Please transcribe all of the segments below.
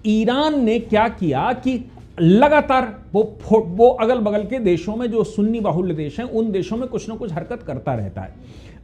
Iran ने क्या किया कि लगातार वो अगल बगल के देशों में जो सुन्नी बाहुल्य देश हैं उन देशों में कुछ ना कुछ हरकत करता रहता है।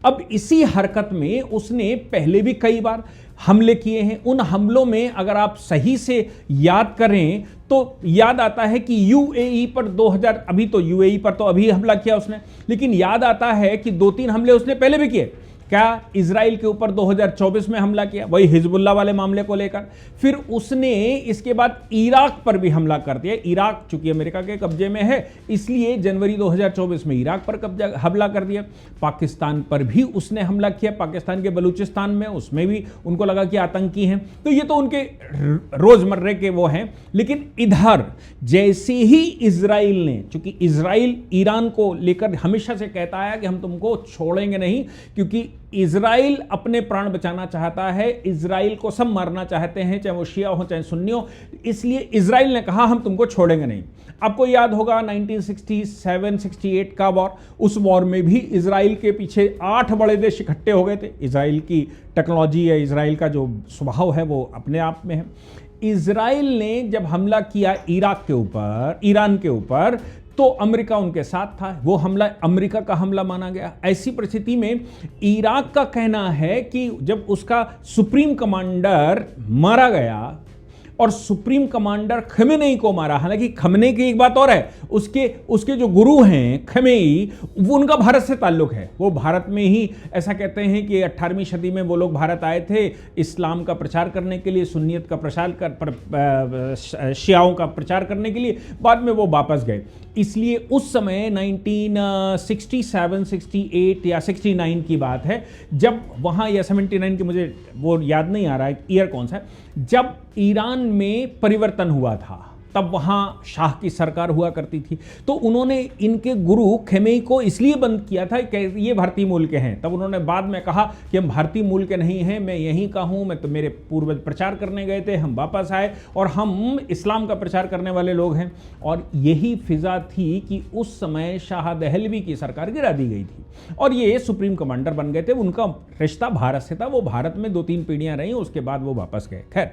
अब इसी हरकत में उसने पहले भी कई बार हमले किए हैं। उन हमलों में अगर आप सही से याद करें तो याद आता है कि यूएई पर 2000, अभी तो यूएई पर तो अभी हमला किया उसने, लेकिन याद आता है कि 2-3 हमले उसने पहले भी किए। क्या इजराइल के ऊपर 2024 में हमला किया, वही हिजबुल्ला वाले मामले को लेकर। फिर उसने इसके बाद इराक पर भी हमला कर दिया। इराक चूंकि अमेरिका के कब्जे में है इसलिए जनवरी 2024 में इराक पर हमला कर दिया। पाकिस्तान पर भी उसने हमला किया, पाकिस्तान के बलूचिस्तान में, उसमें भी उनको लगा कि आतंकी हैं। तो ये तो उनके रोजमर्रे के वो हैं। लेकिन इधर जैसे ही इजराइल ने, चूंकि इजराइल ईरान को लेकर हमेशा से कहता है कि हम तुमको छोड़ेंगे नहीं, क्योंकि इजराइल अपने प्राण बचाना चाहता है, इजराइल को सब मारना चाहते हैं, चाहे वो शिया हो चाहे सुन्नी हो, इसलिए इजराइल ने कहा हम तुमको छोड़ेंगे नहीं। आपको याद होगा 1967-68 का वॉर, उस वॉर में भी इजराइल के पीछे 8 बड़े देश इकट्ठे हो गए थे। इजराइल की टेक्नोलॉजी है, इजराइल का जो स्वभाव है वो अपने आप में है। इजराइल ने जब हमला किया इराक के ऊपर, ईरान के ऊपर, तो अमेरिका उनके साथ था। वो हमला अमेरिका का हमला माना गया। ऐसी परिस्थिति में इराक का कहना है कि जब उसका सुप्रीम कमांडर मारा गया और सुप्रीम कमांडर खमेनेई को मारा, हालांकि खमेनेई की एक बात और है, उसके जो गुरु हैं खमेनेई, वो उनका भारत से ताल्लुक है। वो भारत में ही, ऐसा कहते हैं कि 18वीं सदी में वो लोग भारत आए थे इस्लाम का प्रचार करने के लिए, सुन्नियत का प्रचार शियाओं का प्रचार करने के लिए, बाद में वो वापस गए। इसलिए उस समय 1967, 68 या 69 की बात है, जब वहाँ, या 79 की मुझे वो याद नहीं आ रहा है ईयर कौन सा है, जब ईरान में परिवर्तन हुआ था तब वहाँ शाह की सरकार हुआ करती थी। तो उन्होंने इनके गुरु खमेनेई को इसलिए बंद किया था कि ये भारतीय मूल के हैं। तब उन्होंने बाद में कहा कि हम भारतीय मूल के नहीं हैं, मैं यहीं का हूँ, मैं तो, मेरे पूर्वज प्रचार करने गए थे, हम वापस आए और हम इस्लाम का प्रचार करने वाले लोग हैं। और यही फिजा थी कि उस समय शाह दहलवी की सरकार गिरा दी गई थी और ये सुप्रीम कमांडर बन गए थे। उनका रिश्ता भारत से था, वो भारत में 2-3 पीढ़ियाँ रहीं, उसके बाद वो वापस गए। खैर,